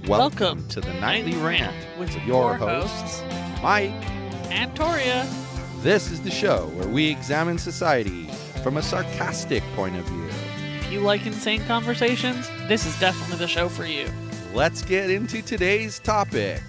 Welcome to the Nightly Rant with your hosts, Mike. and Torya. This is the show where we examine society from a sarcastic point of view. If you like insane conversations, this is definitely the show for you. Let's get into today's topic.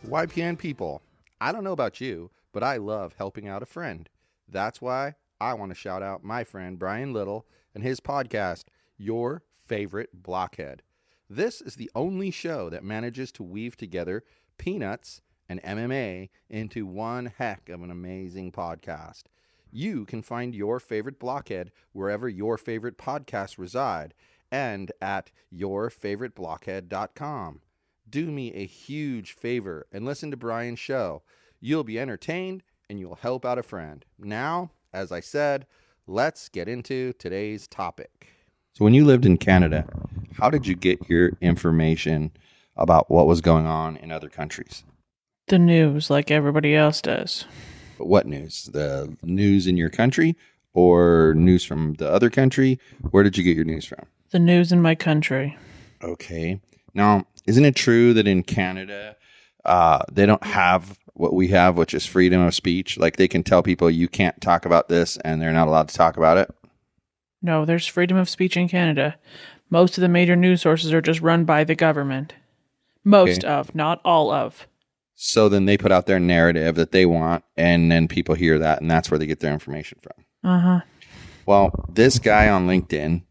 YPN people, I don't know about you, but I love helping out a friend. That's why I want to shout out my friend Brian Little and his podcast, Your Favorite Blockhead. This is the only show that manages to weave together peanuts and MMA into one heck of an amazing podcast. You can find Your Favorite Blockhead wherever your favorite podcasts reside and at yourfavoriteblockhead.com. Do me a huge favor and listen to Brian's show. You'll be entertained and you'll help out a friend. Now, as I said, let's get into today's topic. So when you lived in Canada, how did you get your information about what was going on in other countries? The news, like everybody else does. But what news? The news in your country or news from the other country? Where did you get your news from? The news in my country. Okay. Now, isn't it true that in Canada, they don't have what we have, which is freedom of speech? Like they can tell people you can't talk about this and they're not allowed to talk about it? No, there's freedom of speech in Canada. Most of the major news sources are just run by the government. Most of, not all of. So then they put out their narrative that they want, and then people hear that, and that's where they get their information from. Uh-huh. Well, this guy on LinkedIn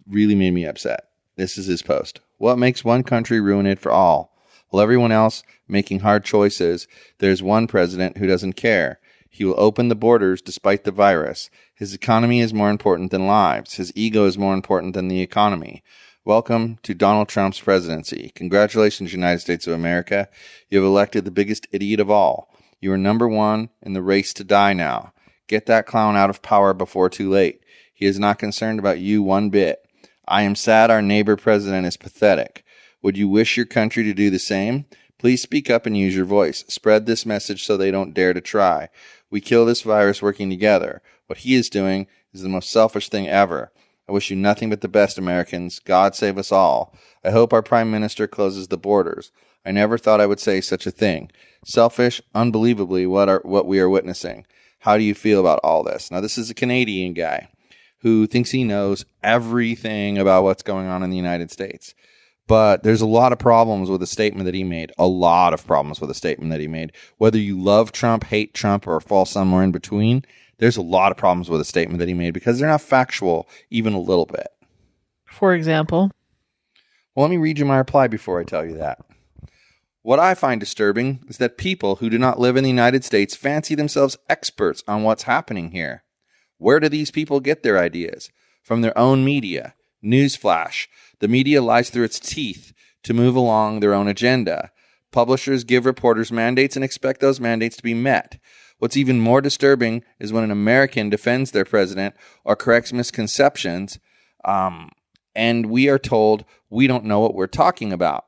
really made me upset. This is his post. What makes one country ruin it for all? While everyone else making hard choices, there's one president who doesn't care. He will open the borders despite the virus. His economy is more important than lives. His ego is more important than the economy. Welcome to Donald Trump's presidency. Congratulations, United States of America. You have elected the biggest idiot of all. You are number one in the race to die now. Get that clown out of power before too late. He is not concerned about you one bit. I am sad our neighbor president is pathetic. Would you wish your country to do the same? Please speak up and use your voice. Spread this message so they don't dare to try. We kill this virus working together. What he is doing is the most selfish thing ever. I wish you nothing but the best, Americans. God save us all. I hope our Prime Minister closes the borders. I never thought I would say such a thing. Selfish, unbelievably, what we are witnessing. How do you feel about all this? Now, this is a Canadian guy who thinks he knows everything about what's going on in the United States. But there's a lot of problems with the statement that he made. A lot of problems with the statement that he made. Whether you love Trump, hate Trump, or fall somewhere in between, there's a lot of problems with the statement that he made because they're not factual even a little bit. For example? Well, let me read you my reply before I tell you that. What I find disturbing is that people who do not live in the United States fancy themselves experts on what's happening here. Where do these people get their ideas? From their own media. Newsflash. The media lies through its teeth to move along their own agenda. Publishers give reporters mandates and expect those mandates to be met. What's even more disturbing is when an American defends their president or corrects misconceptions, and we are told we don't know what we're talking about.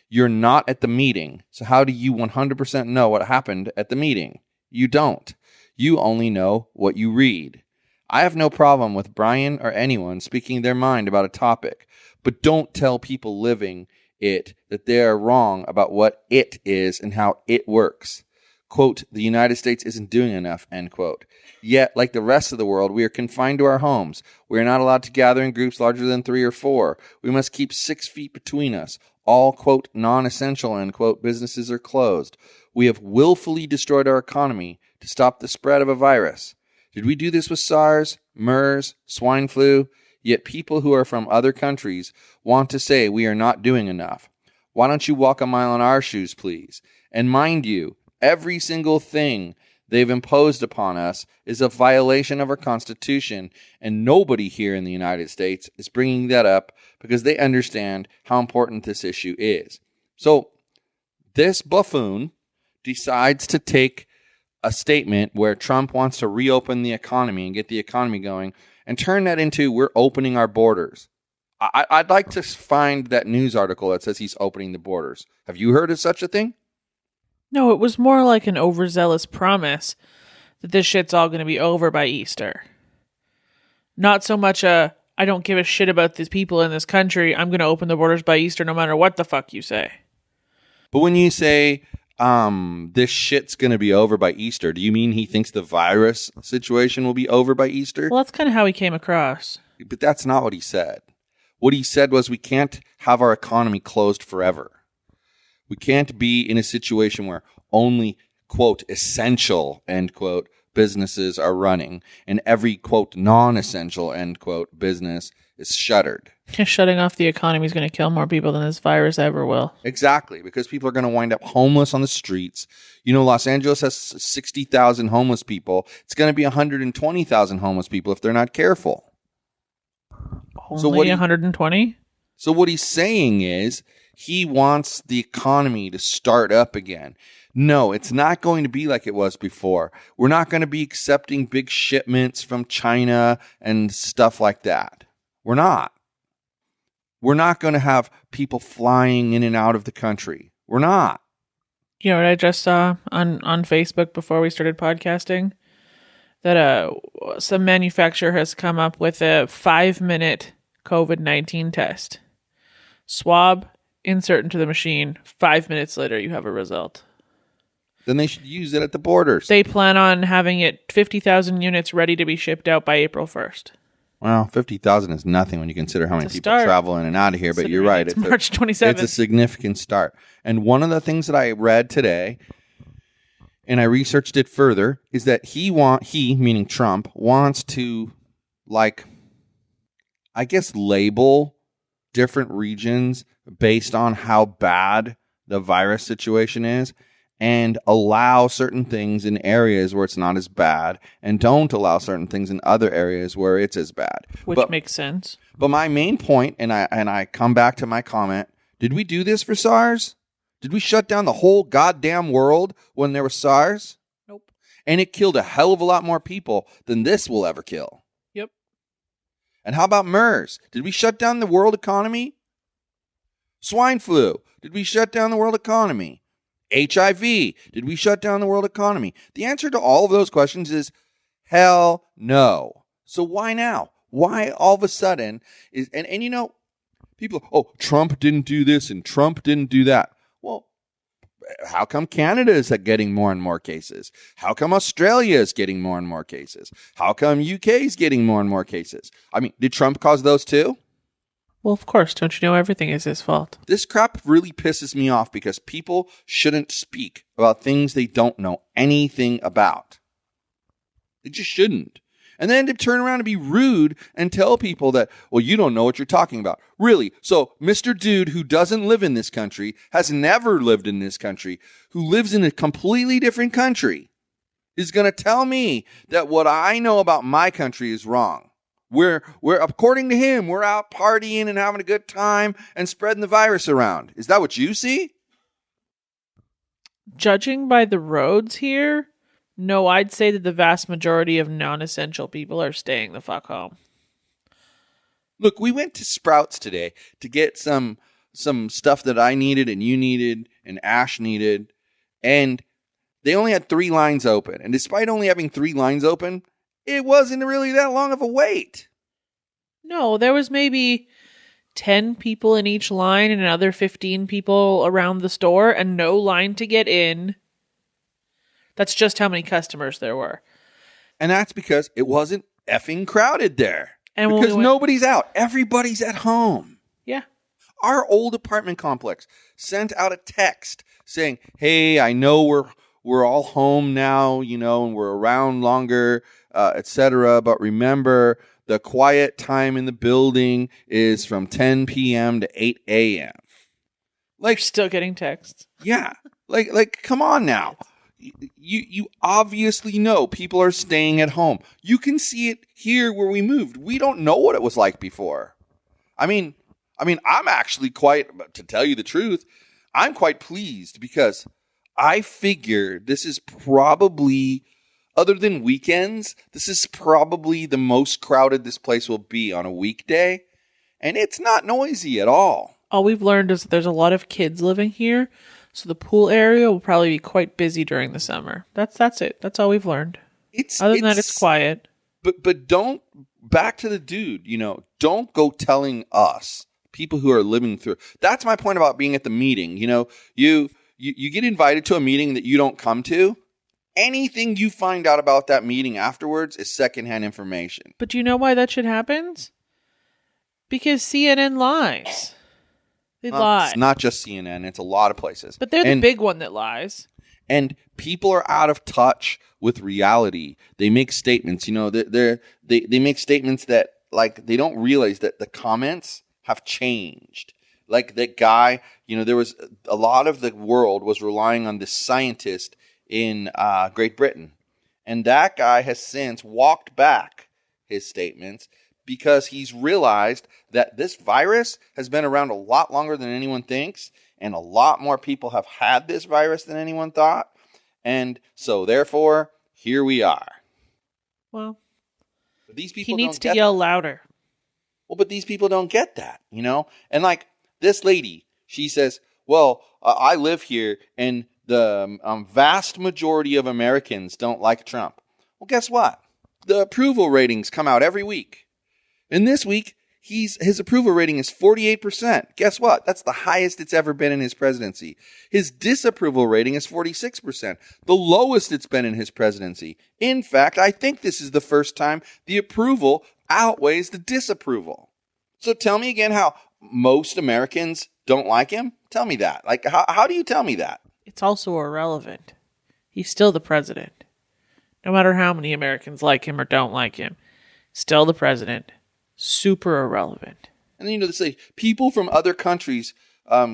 You're not at the meeting, so how do you 100% know what happened at the meeting? You don't. You only know what you read. I have no problem with Brian or anyone speaking their mind about a topic, but don't tell people living it that they are wrong about what it is and how it works. Quote, the United States isn't doing enough, end quote. Yet, like the rest of the world, we are confined to our homes. We are not allowed to gather in groups larger than 3 or 4. We must keep 6 feet between us. All, quote, non-essential, end quote, businesses are closed. We have willfully destroyed our economy to stop the spread of a virus. Did we do this with SARS, MERS, swine flu? Yet people who are from other countries want to say we are not doing enough. Why don't you walk a mile in our shoes, please? And mind you, every single thing they've imposed upon us is a violation of our Constitution, and nobody here in the United States is bringing that up because they understand how important this issue is. So this buffoon decides to take a statement where Trump wants to reopen the economy and get the economy going and turn that into we're opening our borders. I'd like to find that news article that says he's opening the borders. Have you heard of such a thing? No, it was more like an overzealous promise that this shit's all going to be over by Easter. Not so much a I don't give a shit about these people in this country. I'm going to open the borders by Easter no matter what the fuck you say. But when you say this shit's going to be over by Easter, do you mean he thinks the virus situation will be over by Easter? Well, that's kind of how he came across. But that's not what he said. What he said was we can't have our economy closed forever. We can't be in a situation where only, quote, essential, end quote, businesses are running and every, quote, non-essential, end quote, business is shuttered. Shutting off the economy is going to kill more people than this virus ever will. Exactly, because people are going to wind up homeless on the streets. You know, Los Angeles has 60,000 homeless people. It's going to be 120,000 homeless people if they're not careful. Only 120? So what he's saying is he wants the economy to start up again. No, it's not going to be like it was before. We're not going to be accepting big shipments from China and stuff like that. We're not. We're not going to have people flying in and out of the country. We're not. You know what I just saw on Facebook before we started podcasting? That some manufacturer has come up with a 5-minute COVID-19 test. Swab, insert into the machine. 5 minutes later, you have a result. Then they should use it at the borders. They plan on having it 50,000 units ready to be shipped out by April 1st. Well, 50,000 is nothing when you consider how many people travel in and out of here, but you're right. It's March 27th. It's a significant start. And one of the things that I read today, and I researched it further, is that he, meaning Trump, wants to, I guess, label different regions based on how bad the virus situation is and allow certain things in areas where it's not as bad and don't allow certain things in other areas where it's as bad. Which makes sense. But my main point, and I come back to my comment, did we do this for SARS? Did we shut down the whole goddamn world when there was SARS? Nope. And it killed a hell of a lot more people than this will ever kill. Yep. And how about MERS? Did we shut down the world economy? Swine flu. Did we shut down the world economy? HIV. Did we shut down the world economy? The answer to all of those questions is hell no. So why now? Why all of a sudden is, and you know, people, oh, Trump didn't do this and Trump didn't do that. Well, how come Canada is getting more and more cases? How come Australia is getting more and more cases? How come UK is getting more and more cases? I mean, did Trump cause those too? Well, of course. Don't you know everything is his fault? This crap really pisses me off because people shouldn't speak about things they don't know anything about. They just shouldn't. And then to turn around and be rude and tell people that, well, you don't know what you're talking about. Really? So Mr. Dude, who doesn't live in this country, has never lived in this country, who lives in a completely different country, is going to tell me that what I know about my country is wrong. We're according to him, we're out partying and having a good time and spreading the virus around. Is that what you see? Judging by the roads here, no, I'd say that the vast majority of non-essential people are staying the fuck home. Look, we went to Sprouts today to get some stuff that I needed and you needed and Ash needed, and they only had 3 lines open. And despite only having 3 lines open, it wasn't really that long of a wait. No, there was maybe 10 people in each line and another 15 people around the store and no line to get in. That's just how many customers there were. And that's because it wasn't effing crowded there. And because nobody's out. Everybody's at home. Yeah. Our old apartment complex sent out a text saying, hey, I know we're all home now, you know, and we're around longer, etc. But remember, the quiet time in the building is from 10 p.m. to 8 a.m. Like, still getting texts. Yeah. Like, come on now. You obviously know people are staying at home. You can see it here where we moved. We don't know what it was like before. I mean, I'm actually to tell you the truth, I'm quite pleased because I figure this is probably, other than weekends, this is probably the most crowded this place will be on a weekday. And it's not noisy at all. All we've learned is that there's a lot of kids living here. So the pool area will probably be quite busy during the summer. That's it. That's all we've learned. Other than that, it's quiet. But don't back to the dude, don't go telling us, people who are living through. That's my point about being at the meeting. You get invited to a meeting that you don't come to. Anything you find out about that meeting afterwards is secondhand information. But do you know why that shit happens? Because CNN lies. They lie. It's not just CNN. It's a lot of places. But they're the big one that lies. And people are out of touch with reality. They make statements. They make statements that, like, they don't realize that the comments have changed. Like that guy, there was a lot of the world was relying on this scientist in Great Britain. And that guy has since walked back his statements because he's realized that this virus has been around a lot longer than anyone thinks, and a lot more people have had this virus than anyone thought. And so, therefore, here we are. Well, but these people he needs to yell louder. Well, but these people don't get that, And like this lady, she says, well, I live here, and the vast majority of Americans don't like Trump. Well, guess what? The approval ratings come out every week. And this week, his approval rating is 48%. Guess what? That's the highest it's ever been in his presidency. His disapproval rating is 46%, the lowest it's been in his presidency. In fact, I think this is the first time the approval outweighs the disapproval. So tell me again how most Americans don't like him? Tell me that. Like, how do you tell me that? It's also irrelevant. He's still the president. No matter how many Americans like him or don't like him, still the president. Super irrelevant. And then, they say people from other countries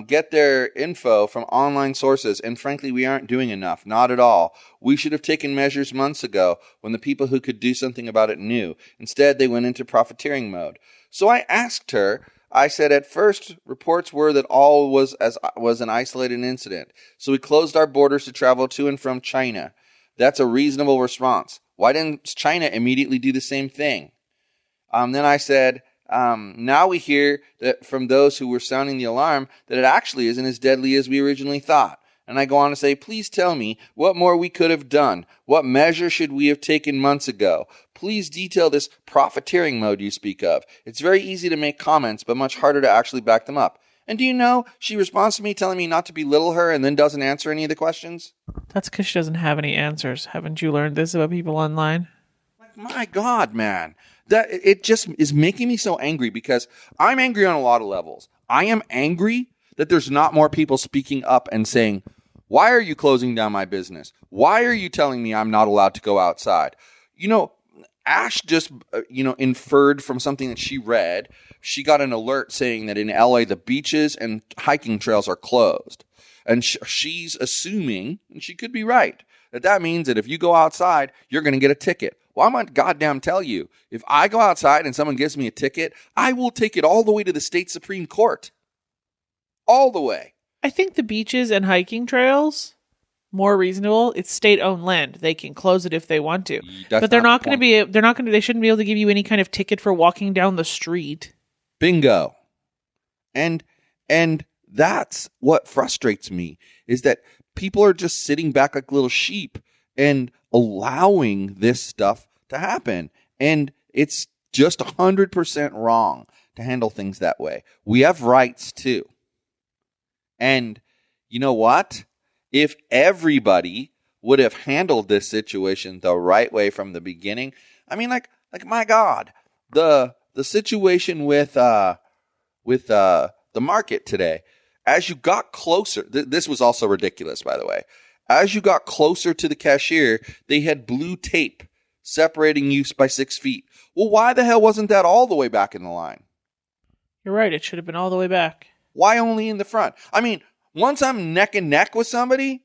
get their info from online sources, and frankly, we aren't doing enough. Not at all. We should have taken measures months ago when the people who could do something about it knew. Instead, they went into profiteering mode. So I asked her, I said, at first, reports were that all was an isolated incident. So we closed our borders to travel to and from China. That's a reasonable response. Why didn't China immediately do the same thing? Then I said, now we hear that from those who were sounding the alarm that it actually isn't as deadly as we originally thought. And I go on to say, please tell me what more we could have done. What measure should we have taken months ago? Please detail this profiteering mode you speak of. It's very easy to make comments, but much harder to actually back them up. And do you know, she responds to me telling me not to belittle her and then doesn't answer any of the questions? That's because she doesn't have any answers. Haven't you learned this about people online? Like, my God, man. That it just is making me so angry because I'm angry on a lot of levels. I am angry that there's not more people speaking up and saying, why are you closing down my business? Why are you telling me I'm not allowed to go outside? Ash just, inferred from something that she read. She got an alert saying that in LA, the beaches and hiking trails are closed. And she's assuming, and she could be right, that means that if you go outside, you're going to get a ticket. Well, I'm going to goddamn tell you, if I go outside and someone gives me a ticket, I will take it all the way to the state Supreme Court. All the way. I think the beaches and hiking trails, more reasonable. It's state-owned land. They can close it if they want to. But they're not going to be, they shouldn't be able to give you any kind of ticket for walking down the street. Bingo. And that's what frustrates me, is that people are just sitting back like little sheep and allowing this stuff to happen. And it's just 100% wrong to handle things that way. We have rights too. And you know what? If everybody would have handled this situation the right way from the beginning, I mean, like my God, the situation with the market today, as you got closer, this was also ridiculous, by the way. As you got closer to the cashier, they had blue tape separating you by 6 feet. Well, why the hell wasn't that all the way back in the line? You're right. It should have been all the way back. Why only in the front? I mean, once I'm neck and neck with somebody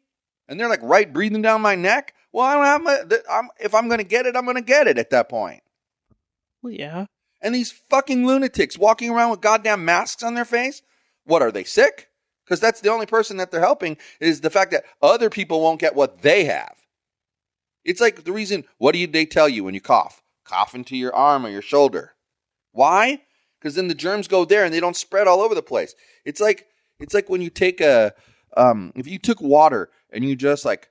and they're like right breathing down my neck, well, if I'm going to get it, I'm going to get it at that point. Well, yeah. And these fucking lunatics walking around with goddamn masks on their face, what, are they sick? Because that's the only person that they're helping is the fact that other people won't get what they have. It's like the reason, what do they tell you when you cough? Cough into your arm or your shoulder. Why? Because then the germs go there and they don't spread all over the place. It's like when you take if you took water and you just like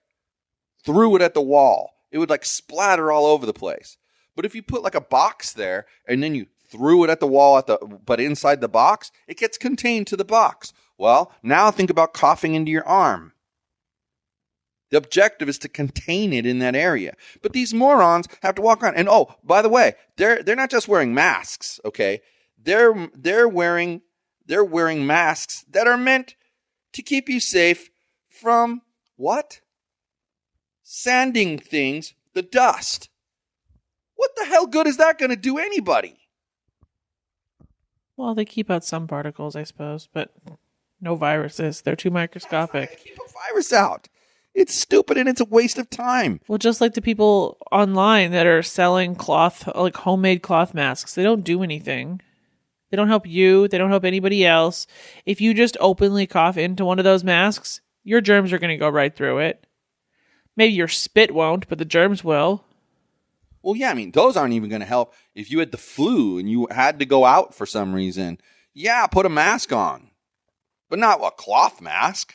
threw it at the wall, it would like splatter all over the place. But if you put like a box there and then you threw it at the wall but inside the box, it gets contained to the box. Well, now think about coughing into your arm. The objective is to contain it in that area. But these morons have to walk around. And oh, by the way, they're not just wearing masks, okay? They're wearing masks that are meant to keep you safe from what? Sanding things, the dust. What the hell good is that going to do anybody? Well, they keep out some particles, I suppose, but no viruses. They're too microscopic. Keep a virus out. It's stupid and it's a waste of time. Well, just like the people online that are selling cloth, like homemade cloth masks, they don't do anything. They don't help you. They don't help anybody else. If you just openly cough into one of those masks, your germs are going to go right through it. Maybe your spit won't, but the germs will. Well, yeah, I mean, those aren't even going to help. If you had the flu and you had to go out for some reason, yeah, put a mask on. But not a cloth mask.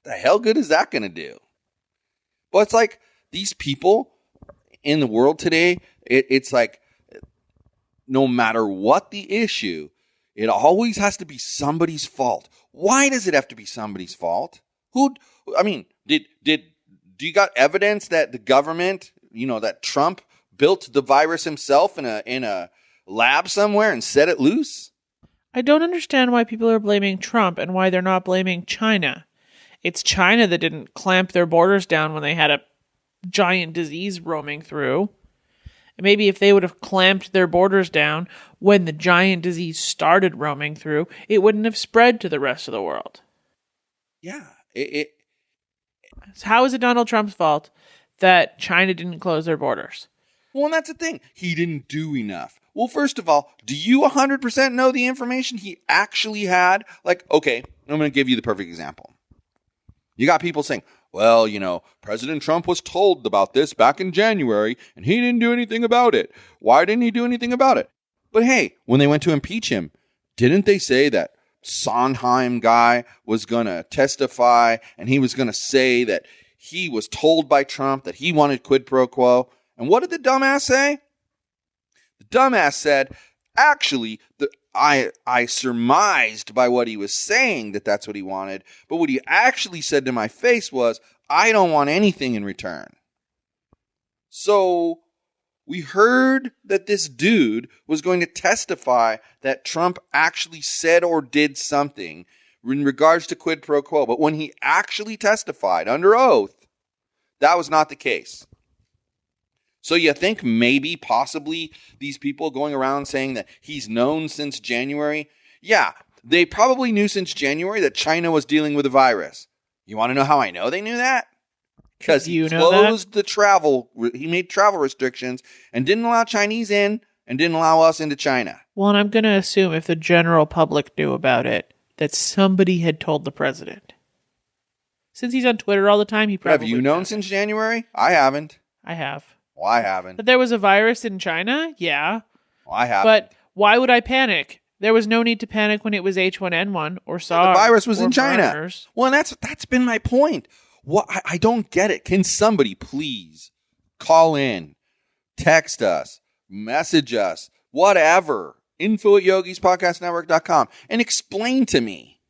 The hell good is that going to do? Well, it's like these people in the world today, it's like no matter what the issue, it always has to be somebody's fault. Why does it have to be somebody's fault? Do you got evidence that the government, that Trump built the virus himself in a lab somewhere and set it loose? I don't understand why people are blaming Trump and why they're not blaming China. It's China that didn't clamp their borders down when they had a giant disease roaming through. And maybe if they would have clamped their borders down when the giant disease started roaming through, it wouldn't have spread to the rest of the world. Yeah. How is it Donald Trump's fault that China didn't close their borders? Well, and that's the thing. He didn't do enough. Well, first of all, do you 100% know the information he actually had? Like, okay, I'm going to give you the perfect example. You got people saying, well, President Trump was told about this back in January, and he didn't do anything about it. Why didn't he do anything about it? But hey, when they went to impeach him, didn't they say that Sondheim guy was going to testify, and he was going to say that he was told by Trump that he wanted quid pro quo? And what did the dumbass say? The dumbass said, actually, I surmised by what he was saying that that's what he wanted. But what he actually said to my face was, I don't want anything in return. So we heard that this dude was going to testify that Trump actually said or did something in regards to quid pro quo. But when he actually testified under oath, that was not the case. So you think maybe, possibly, these people going around saying that he's known since January? Yeah, they probably knew since January that China was dealing with a virus. You want to know how I know they knew that? Because he closed the travel. He made travel restrictions and didn't allow Chinese in and didn't allow us into China. Well, and I'm going to assume if the general public knew about it, that somebody had told the president. Since he's on Twitter all the time, he probably... Have you known since January? I haven't. I have. Well, I haven't. That there was a virus in China? Yeah. Well, I haven't. But why would I panic? There was no need to panic when it was H1N1 or SARS. The virus was in China. Murders. Well, and that's been my point. I don't get it. Can somebody please call in, text us, message us, whatever, info@yogispodcastnetwork.com and explain to me.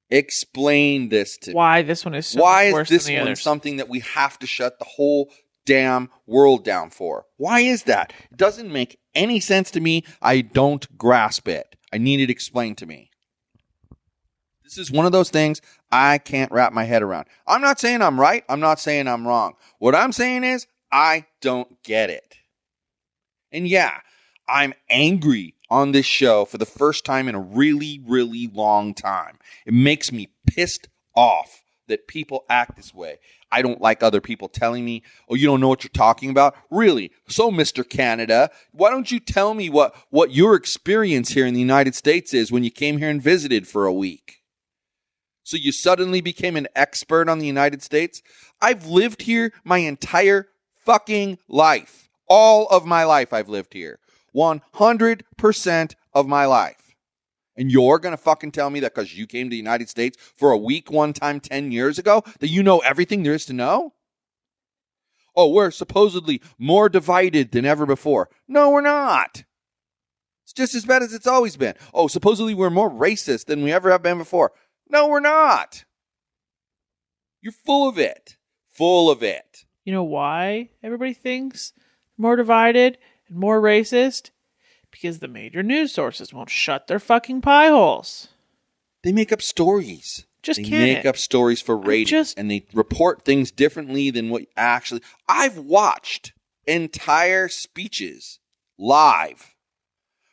Explain this to me. Why this one is so Why much worse is this than the one others? something that we have to shut the whole damn world down for? Why is that? It doesn't make any sense to me. I don't grasp it. I need it explained to me. This is one of those things I can't wrap my head around. I'm not saying I'm right. I'm not saying I'm wrong. What I'm saying is I don't get it. And yeah, I'm angry on this show for the first time in a really, really long time. It makes me pissed off that people act this way. I don't like other people telling me, oh, you don't know what you're talking about? Really? So, Mr. Canada, why don't you tell me what your experience here in the United States is when you came here and visited for a week? So you suddenly became an expert on the United States? I've lived here my entire fucking life. All of my life I've lived here. 100% of my life. And you're going to fucking tell me that because you came to the United States for a week one time 10 years ago that you know everything there is to know? Oh, we're supposedly more divided than ever before. No, we're not. It's just as bad as it's always been. Oh, supposedly we're more racist than we ever have been before. No, we're not. You're full of it. Full of it. You know why everybody thinks more divided and more racist? Because the major news sources won't shut their fucking pie holes. They make up stories. Just they can't make up stories for ratings, and they report things differently than what actually. I've watched entire speeches live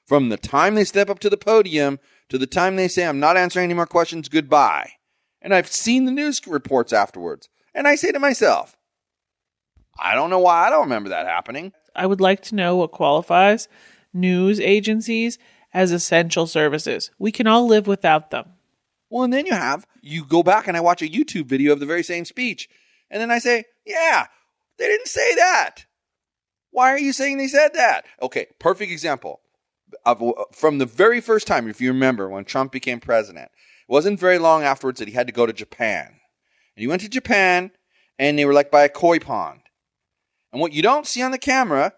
from the time they step up to the podium to the time they say, I'm not answering any more questions, goodbye. And I've seen the news reports afterwards. And I say to myself, I don't know why I don't remember that happening. I would like to know what qualifies news agencies as essential services. We can all live without them. Well, and then you go back and I watch a YouTube video of the very same speech. And then I say, yeah, they didn't say that. Why are you saying they said that? Okay, perfect example. From the very first time, if you remember, when Trump became president, it wasn't very long afterwards that he had to go to Japan. And he went to Japan, and they were like by a koi pond. And what you don't see on the camera,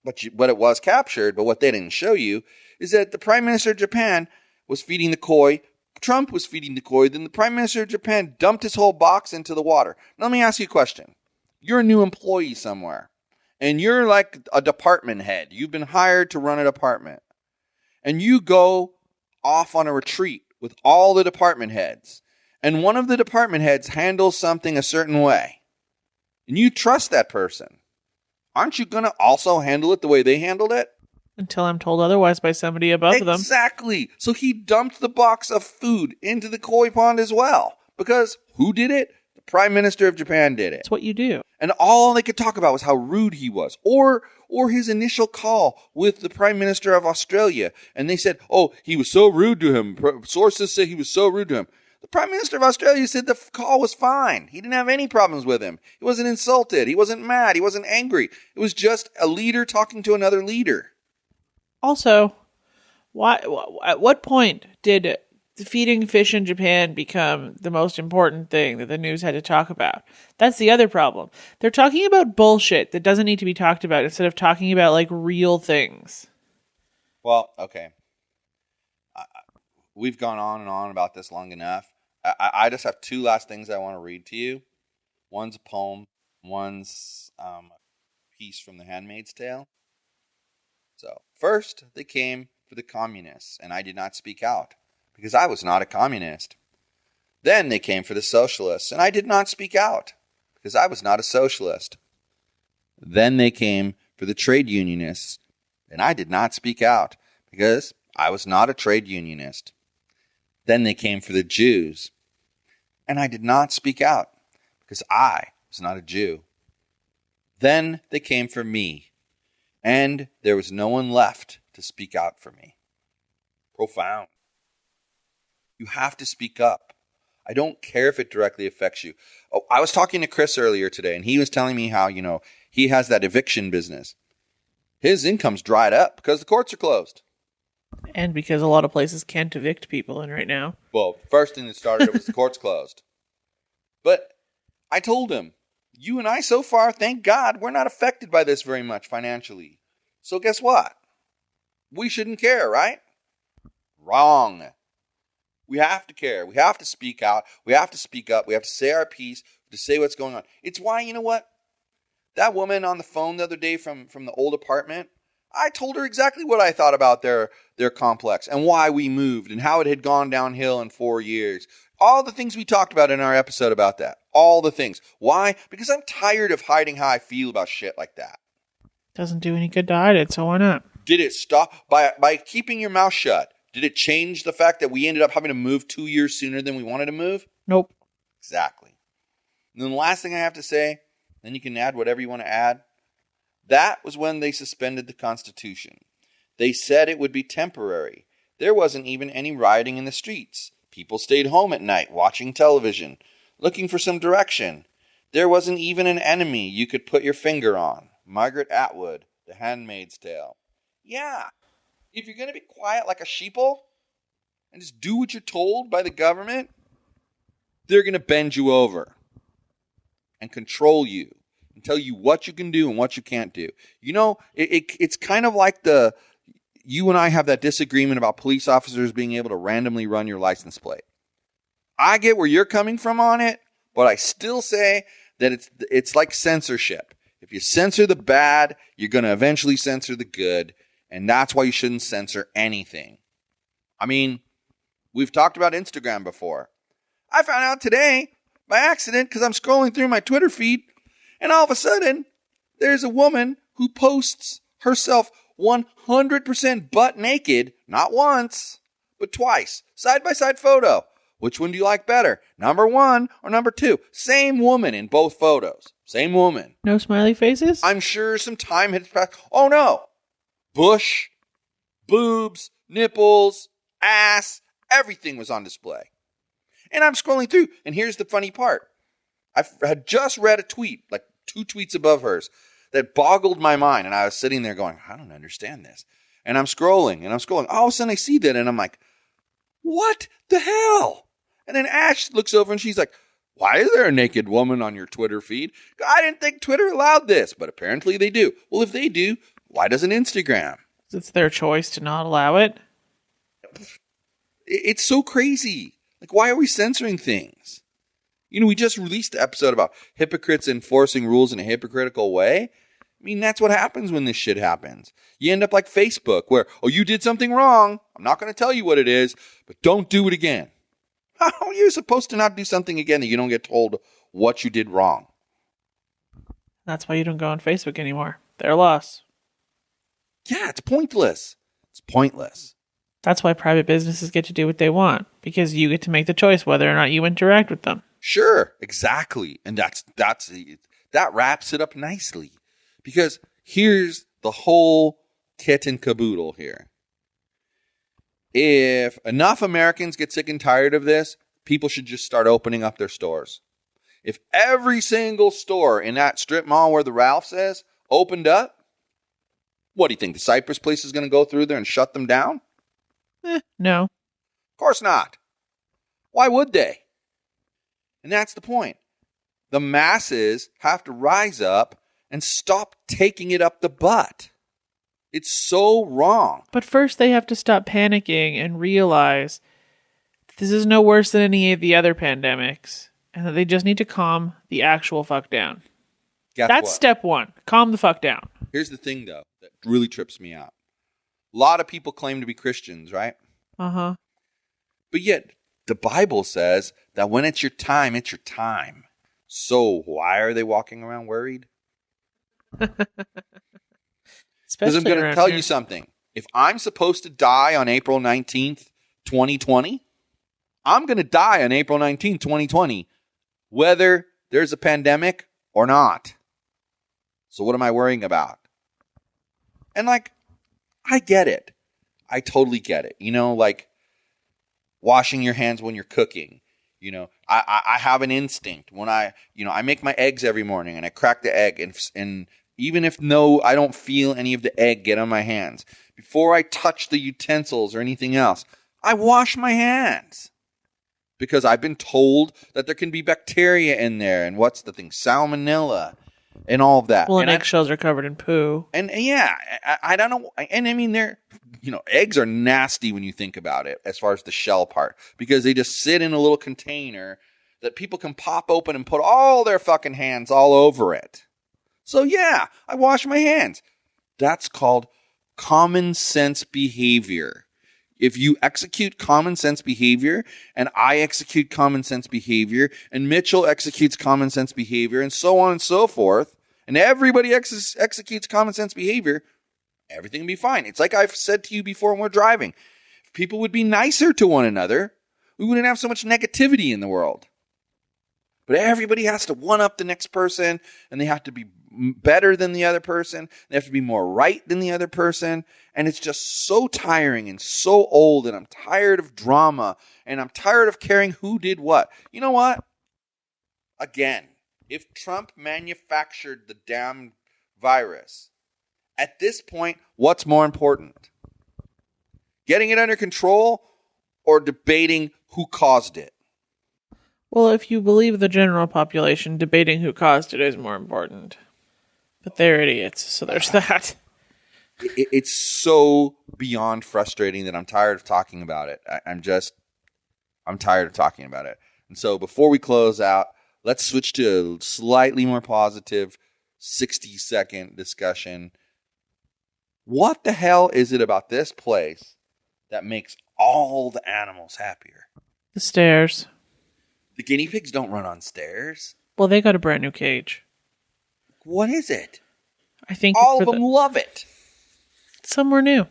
but it was captured, but what they didn't show you, is that the Prime Minister of Japan was feeding the koi. Trump was feeding the koi. Then the Prime Minister of Japan dumped his whole box into the water. Now, let me ask you a question. You're a new employee somewhere, and you're like a department head. You've been hired to run a department. And you go off on a retreat with all the department heads. And one of the department heads handles something a certain way. And you trust that person. Aren't you going to also handle it the way they handled it? Until I'm told otherwise by somebody above them. Exactly. So he dumped the box of food into the koi pond as well. Because who did it? The Prime Minister of Japan did it. That's what you do. And all they could talk about was how rude he was. Or his initial call with the Prime Minister of Australia. And they said, oh, he was so rude to him. Sources say he was so rude to him. The Prime Minister of Australia said the call was fine. He didn't have any problems with him. He wasn't insulted. He wasn't mad. He wasn't angry. It was just a leader talking to another leader. Also, at what point did feeding fish in Japan become the most important thing that the news had to talk about? That's the other problem. They're talking about bullshit that doesn't need to be talked about instead of talking about like real things. Well, okay. We've gone on and on about this long enough. I just have two last things I want to read to you. One's a poem. One's a piece from The Handmaid's Tale. So, first, they came for the communists, and I did not speak out, because I was not a communist. Then they came for the socialists, and I did not speak out, because I was not a socialist. Then they came for the trade unionists, and I did not speak out, because I was not a trade unionist. Then they came for the Jews, and I did not speak out, because I was not a Jew. Then they came for me, and there was no one left to speak out for me. Profound. You have to speak up. I don't care if it directly affects you. Oh, I was talking to Chris earlier today, and he was telling me how, he has that eviction business. His income's dried up because the courts are closed. And because a lot of places can't evict people in right now. Well, first thing that started it was the courts closed. But I told him, you and I so far, thank God, we're not affected by this very much financially. So guess what? We shouldn't care, right? Wrong. We have to care. We have to speak out. We have to speak up. We have to say our piece, to say what's going on. It's why, you know what? That woman on the phone the other day from the old apartment, I told her exactly what I thought about their complex and why we moved and how it had gone downhill in 4 years. All the things we talked about in our episode about that. All the things. Why? Because I'm tired of hiding how I feel about shit like that. Doesn't do any good to hide it, so why not? Did it stop by keeping your mouth shut? Did it change the fact that we ended up having to move 2 years sooner than we wanted to move? Nope. Exactly. And then the last thing I have to say, then you can add whatever you want to add. That was when they suspended the Constitution. They said it would be temporary. There wasn't even any rioting in the streets. People stayed home at night watching television, looking for some direction. There wasn't even an enemy you could put your finger on. Margaret Atwood, The Handmaid's Tale. Yeah, if you're going to be quiet like a sheeple and just do what you're told by the government, they're going to bend you over and control you and tell you what you can do and what you can't do. You know, it's kind of like you and I have that disagreement about police officers being able to randomly run your license plate. I get where you're coming from on it, but I still say that it's like censorship. If you censor the bad, you're going to eventually censor the good, and that's why you shouldn't censor anything. I mean, we've talked about Instagram before. I found out today by accident because I'm scrolling through my Twitter feed, and all of a sudden, there's a woman who posts herself 100% butt naked, not once, but twice. Side-by-side photo. Which one do you like better? Number 1 or number 2? Same woman in both photos. Same woman. No smiley faces? I'm sure some time had passed. Oh, no. Bush, boobs, nipples, ass, everything was on display. And I'm scrolling through, and here's the funny part. I had just read a tweet, like 2 tweets above hers, that boggled my mind, and I was sitting there going, I don't understand this. And I'm scrolling. All of a sudden I see that, and I'm like, what the hell? And then Ash looks over, and she's like, why is there a naked woman on your Twitter feed? I didn't think Twitter allowed this, but apparently they do. Well, if they do, why doesn't Instagram? It's their choice to not allow it. It's so crazy. Like, why are we censoring things? You know, we just released the episode about hypocrites enforcing rules in a hypocritical way. I mean, that's what happens when this shit happens. You end up like Facebook where, you did something wrong. I'm not going to tell you what it is, but don't do it again. How are you supposed to not do something again that you don't get told what you did wrong? That's why you don't go on Facebook anymore. Their loss. Yeah, it's pointless. It's pointless. That's why private businesses get to do what they want, because you get to make the choice whether or not you interact with them. Sure, exactly. And that wraps it up nicely. Because here's the whole kit and caboodle here. If enough Americans get sick and tired of this, people should just start opening up their stores. If every single store in that strip mall where the Ralph's is opened up, what do you think? The Cypress place is going to go through there and shut them down? No. Of course not. Why would they? And that's the point. The masses have to rise up and stop taking it up the butt. It's so wrong. But first they have to stop panicking and realize this is no worse than any of the other pandemics, and that they just need to calm the actual fuck down. That's step 1. Calm the fuck down. Here's the thing, though, that really trips me out. A lot of people claim to be Christians, right? Uh-huh. But yet, the Bible says that when it's your time, it's your time. So why are they walking around worried? Because I'm going to tell you something. If I'm supposed to die on April 19th, 2020, I'm going to die on April 19th, 2020, whether there's a pandemic or not. So what am I worrying about? And I get it. I totally get it. You know, like washing your hands when you're cooking. You know, I have an instinct when I make my eggs every morning and I crack the egg and even if I don't feel any of the egg get on my hands, before I touch the utensils or anything else, I wash my hands. Because I've been told that there can be bacteria in there. And what's the thing? Salmonella and all of that. Well, and eggshells are covered in poo. And yeah, I don't know. And I mean, eggs are nasty when you think about it as far as the shell part. Because they just sit in a little container that people can pop open and put all their fucking hands all over it. So yeah, I wash my hands. That's called common sense behavior. If you execute common sense behavior, and I execute common sense behavior, and Mitchell executes common sense behavior, and so on and so forth, and everybody executes common sense behavior, everything will be fine. It's like I've said to you before when we're driving. If people would be nicer to one another, we wouldn't have so much negativity in the world. But everybody has to one-up the next person, and they have to be better than the other person. They have to be more right than the other person. And it's just so tiring and so old. And I'm tired of drama. And I'm tired of caring who did what. You know what? Again, if Trump manufactured the damn virus, at this point, what's more important? Getting it under control or debating who caused it? Well, if you believe the general population, debating who caused it is more important. But they're idiots, so there's that. It's so beyond frustrating that I'm tired of talking about it. I'm tired of talking about it. And so before we close out, let's switch to a slightly more positive 60-second discussion. What the hell is it about this place that makes all the animals happier? The stairs. The guinea pigs don't run on stairs. Well, they got a brand new cage. What is it? I think all of them love it. Some were new.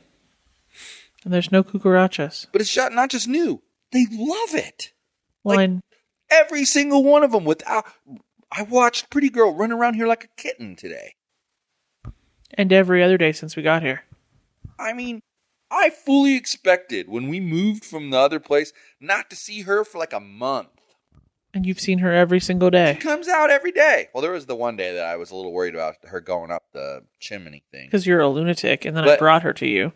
And there's no cucarachas. But it's not just new. They love it. Well, like every single one of them. I watched Pretty Girl run around here like a kitten today. And every other day since we got here. I mean, I fully expected when we moved from the other place not to see her for like a month. And you've seen her every single day. She comes out every day. Well, there was the one day that I was a little worried about her going up the chimney thing. Because you're a lunatic, and then I brought her to you.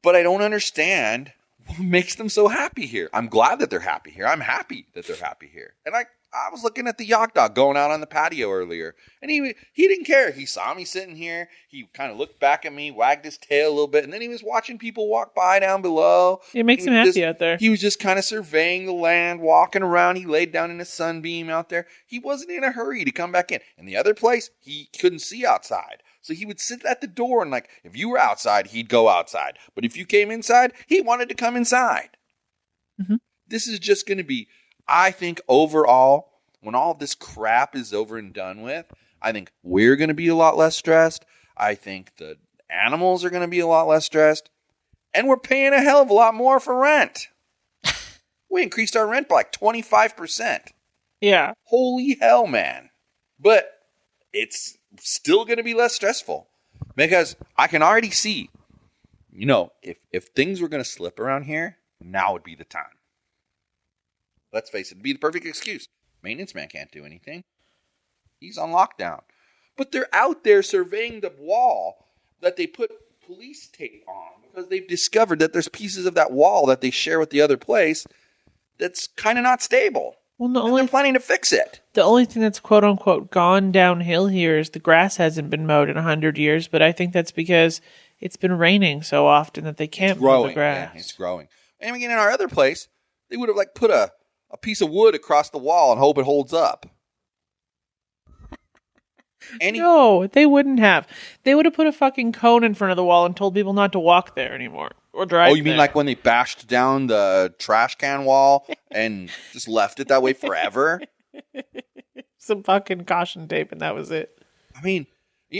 But I don't understand what makes them so happy here. I'm glad that they're happy here. I'm happy that they're happy here. And I was looking at the yak dog going out on the patio earlier, and he didn't care. He saw me sitting here. He kind of looked back at me, wagged his tail a little bit, and then he was watching people walk by down below. It makes him happy out there. He was just kind of surveying the land, walking around. He laid down in a sunbeam out there. He wasn't in a hurry to come back in. In the other place, he couldn't see outside. So he would sit at the door and like, if you were outside, he'd go outside. But if you came inside, he wanted to come inside. Mm-hmm. This is just going to be, I think overall, when all of this crap is over and done with, I think we're going to be a lot less stressed. I think the animals are going to be a lot less stressed. And we're paying a hell of a lot more for rent. We increased our rent by like 25%. Yeah. Holy hell, man. But it's still going to be less stressful. Because I can already see, if things were going to slip around here, now would be the time. Let's face it, it'd be the perfect excuse. Maintenance man can't do anything. He's on lockdown. But they're out there surveying the wall that they put police tape on because they've discovered that there's pieces of that wall that they share with the other place that's kind of not stable. Well, they're planning to fix it. The only thing that's quote unquote gone downhill here is the grass hasn't been mowed in 100 years, but I think that's because it's been raining so often that they can't mow the grass. Yeah, it's growing. And again, in our other place, they would have put a piece of wood across the wall and hope it holds up. No, they wouldn't have. They would have put a fucking cone in front of the wall and told people not to walk there anymore or drive. Oh, you mean like when they bashed down the trash can wall and just left it that way forever? Some fucking caution tape and that was it. I mean,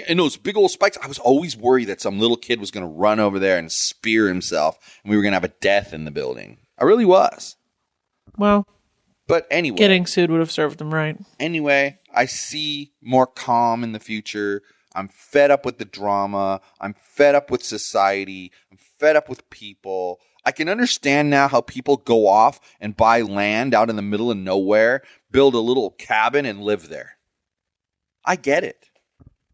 and those big old spikes, I was always worried that some little kid was going to run over there and spear himself and we were going to have a death in the building. I really was. Well, but anyway, getting sued would have served them right. Anyway, I see more calm in the future. I'm fed up with the drama. I'm fed up with society. I'm fed up with people. I can understand now how people go off and buy land out in the middle of nowhere, build a little cabin and live there. I get it.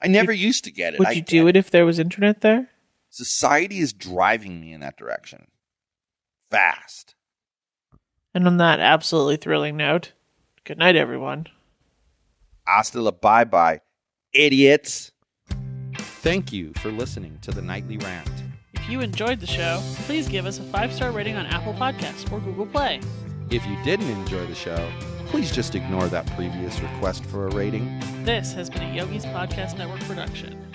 I never used to get it. Would you do it if there was internet there? Society is driving me in that direction. Fast. And on that absolutely thrilling note, good night, everyone. Hasta la bye-bye, idiots. Thank you for listening to the Nightly Rant. If you enjoyed the show, please give us a 5-star rating on Apple Podcasts or Google Play. If you didn't enjoy the show, please just ignore that previous request for a rating. This has been a Yogi's Podcast Network production.